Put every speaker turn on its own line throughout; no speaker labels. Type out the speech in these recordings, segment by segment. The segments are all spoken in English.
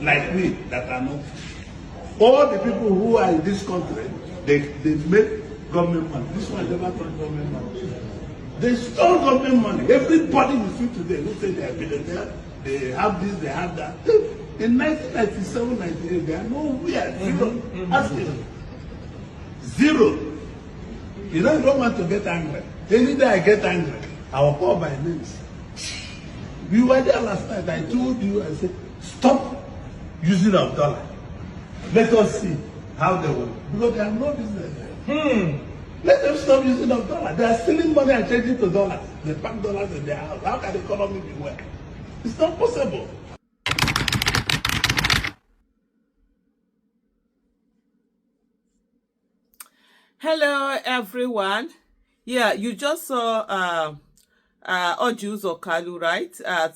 like me that are not. All the people who are in this country, they make government money. This one never got government money. They stole government money. Everybody you see today who say they are billionaires, they have this, they have that. In 1997, 98, they are nowhere. Zero. Ask them. Zero. You know, you don't want to get angry. Any day I get angry, I will call my names. We were there last night. I told you, I said, stop using of dollar. Let us see how they will. Because they have no business. Let them stop using of dollar. They are stealing money and changing to dollars. They pack dollars in their house. How can the economy be well? It's not possible.
Hello, everyone. Yeah, you just saw Orji Uzor Kalu, right?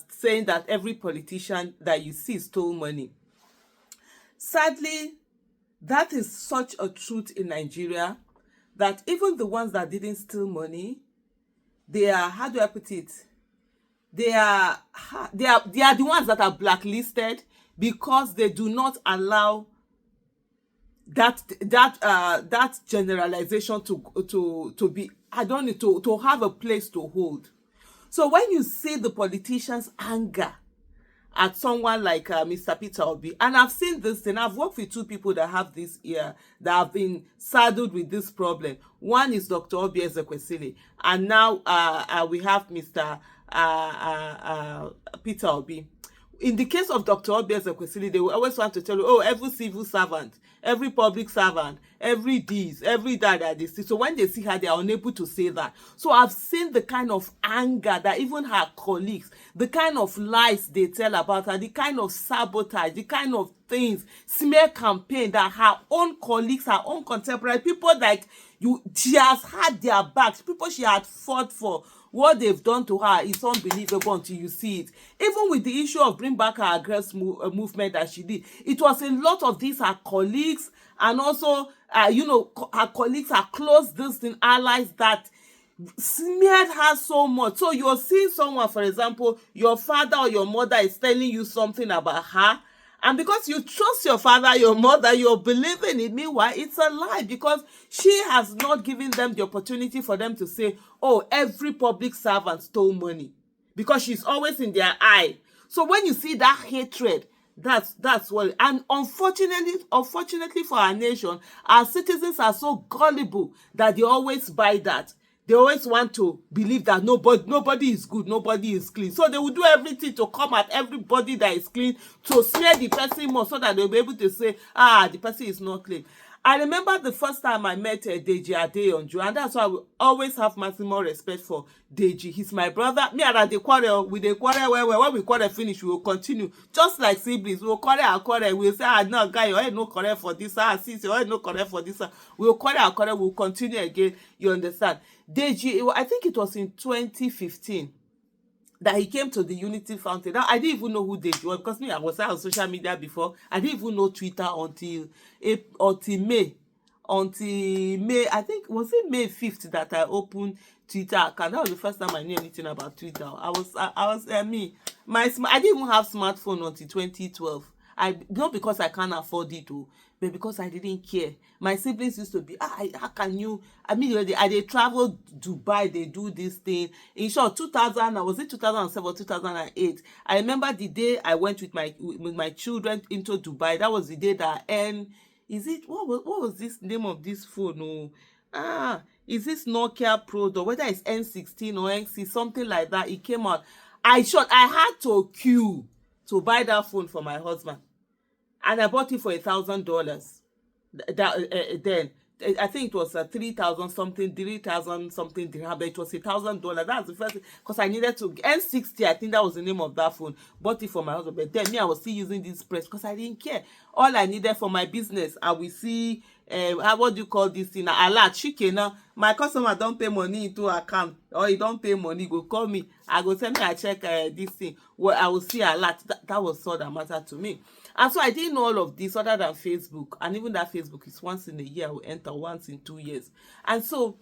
Saying that every politician that you see stole money. Sadly, that is such a truth in Nigeria that even the ones that didn't steal money, they are, how do I put it? They are the ones that are blacklisted because they do not allow that generalization to be, I don't need to have a place to hold. So when you see the politicians' anger at someone like Mr. Peter Obi, and I've seen this thing, I've worked with two people that have this ear, that have been saddled with this problem. One is Dr. Obi Ezekwesili, and now we have Mr. Peter Obi. In the case of Dr. Obi Ezekwesili, they will always want to tell you, oh, every civil servant, every public servant, every this, every that they see. So when they see her, they are unable to say that. So I've seen the kind of anger that even her colleagues, the kind of lies they tell about her, the kind of sabotage, the kind of things, smear campaign that her own colleagues, her own contemporary, people like you, she has had their backs, people she had fought for. What they've done to her is unbelievable until you see it. Even with the issue of bring back her aggressive movement that she did, it was a lot of these her colleagues and also, her colleagues, her close distant allies that smeared her so much. So you're seeing someone, for example, your father or your mother is telling you something about her, and because you trust your father, your mother, you're believing it. Meanwhile, it's a lie because she has not given them the opportunity for them to say, oh, every public servant stole money, because she's always in their eye. So when you see that hatred, that's what. And unfortunately for our nation, our citizens are so gullible that they always buy that. They always want to believe that nobody is good, nobody is clean. So they will do everything to come at everybody that is clean, to smear the person more so that they'll be able to say, the person is not clean. I remember the first time I met Deji Adeyanju, and that's why I will always have maximum respect for Deji. He's my brother. Me and the quarrel, with the quarrel when we quarrel finish, we will continue. Just like siblings, we will quarrel. We will say, no, guy, you ain't no quarrel for this. Sis, you ain't no quarrel for this. We will quarrel, we will continue again. You understand? Deji, I think it was in 2015 that he came to the Unity Fountain. Now, I didn't even know who Deji was because me, I was on social media before. I didn't even know Twitter until May. Until May, I think, was it May 5th that I opened Twitter account? That was the first time I knew anything about Twitter. I didn't even have smartphone until 2012. Not because I can't afford it, but because I didn't care. My siblings used to be, how can you? I mean, they travel Dubai, they do this thing. In short, 2007 or 2008. I remember the day I went with my children into Dubai. That was the day that what was this name of this phone? Is this Nokia Pro, or whether it's N16 or NC, something like that? It came out. I had to queue to buy that phone for my husband. And I bought it for $1,000. Then I think it was 3,000 something dirham, but it was $1,000. That's the first thing, because I needed to N60. I think that was the name of that phone. Bought it for my husband, but then me, I was still using this press because I didn't care. All I needed for my business, I will see. What do you call this thing? Alert, shikena. My customer don't pay money into account, or he don't pay money, go call me. I go tell me I check this thing. Well, I will see alert. That was all that mattered to me. And so I didn't know all of this other than Facebook. And even that Facebook is once in a year, I will enter once in 2 years. And so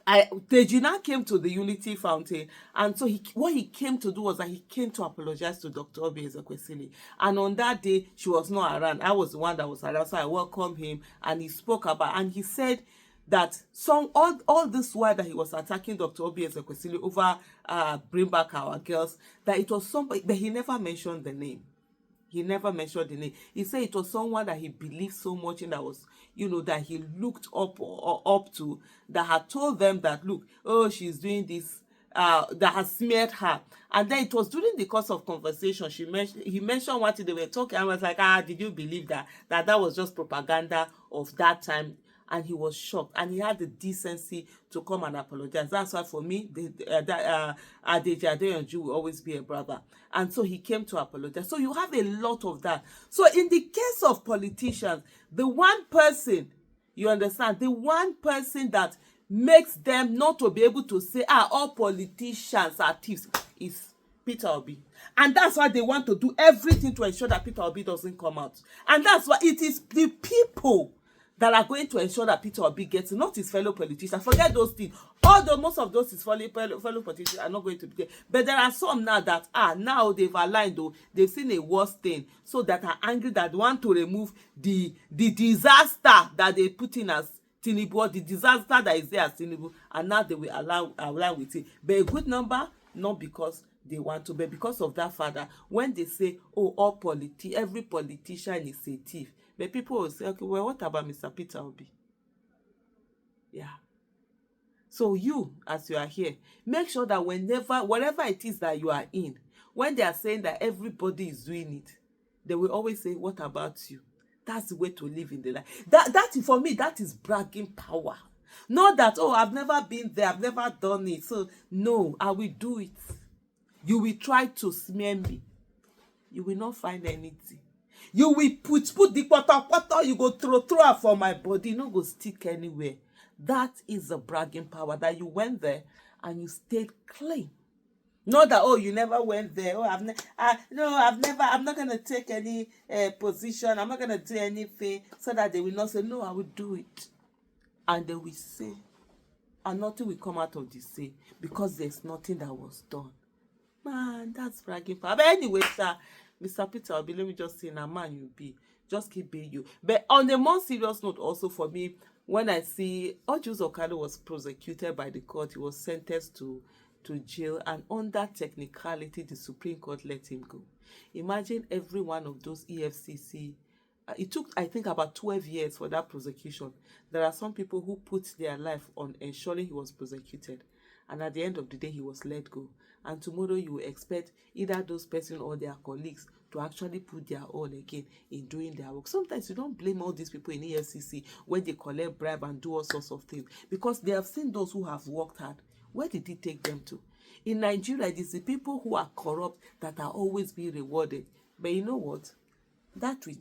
Tejina came to the Unity Fountain, and so what he came to do was that he came to apologize to Dr. Obi Ezekwesili. And on that day, she was not around. I was the one that was around, so I welcomed him, and he spoke about, and he said that all this while that he was attacking Dr. Obi Ezekwesili over bring back our girls, that it was somebody, but he never mentioned the name. He never mentioned the name. He said it was someone that he believed so much in, that was, that he looked up or up to, that had told them that, look, oh, she's doing this, that has smeared her. And then it was during the course of conversation, he mentioned what they were talking. I was like, did you believe that was just propaganda of that time? And he was shocked, and he had the decency to come and apologize. That's why for me, Adeji Adeyanju will always be a brother. And so he came to apologize. So you have a lot of that. So in the case of politicians, the one person, you understand, the one person that makes them not to be able to say, all politicians are thieves, is Peter Obi. And that's why they want to do everything to ensure that Peter Obi doesn't come out. And that's why it is the people that are going to ensure that Peter Obi gets it, not his fellow politicians. Forget those things. Although most of those his fellow politicians are not going to be there. But there are some now that now they've aligned, though, they've seen a worse thing, so that are angry, that want to remove the disaster that they put in as Tinubu, the disaster that is there as Tinubu, and now they will align with it. But a good number, not because they want to, but because of that father. When they say, every politician is a thief, but people will say, okay, well, what about Mr. Peter Obi? Yeah. So you, as you are here, make sure that whatever it is that you are in, when they are saying that everybody is doing it, they will always say, what about you? That's the way to live in the life. That for me, that is bragging power. Not that, I've never been there, I've never done it. So no, I will do it. You will try to smear me. You will not find anything. You will put the pota, you go throw her for my body, no go stick anywhere. That is the bragging power, that you went there and you stayed clean. Not that, you never went there. I'm not going to take any position. I'm not going to do anything, so that they will not say, no, I will do it. And they will say, and nothing will come out of the say, because there's nothing that was done. Man, that's bragging power. But anyway, sir, Mr. Peter Obi, let me just say, now, man, you be. Just keep being you. But on a more serious note, also for me, when I see Uzor Kalu was prosecuted by the court, he was sentenced to jail, and under technicality, the Supreme Court let him go. Imagine every one of those EFCC. It took, I think, about 12 years for that prosecution. There are some people who put their life on ensuring he was prosecuted, and at the end of the day, he was let go. And tomorrow, you will expect either those persons or their colleagues to actually put their all again in doing their work. Sometimes you don't blame all these people in EFCC when they collect bribe and do all sorts of things, because they have seen those who have worked hard. Where did it take them to? In Nigeria, it is the people who are corrupt that are always being rewarded. But you know what? That will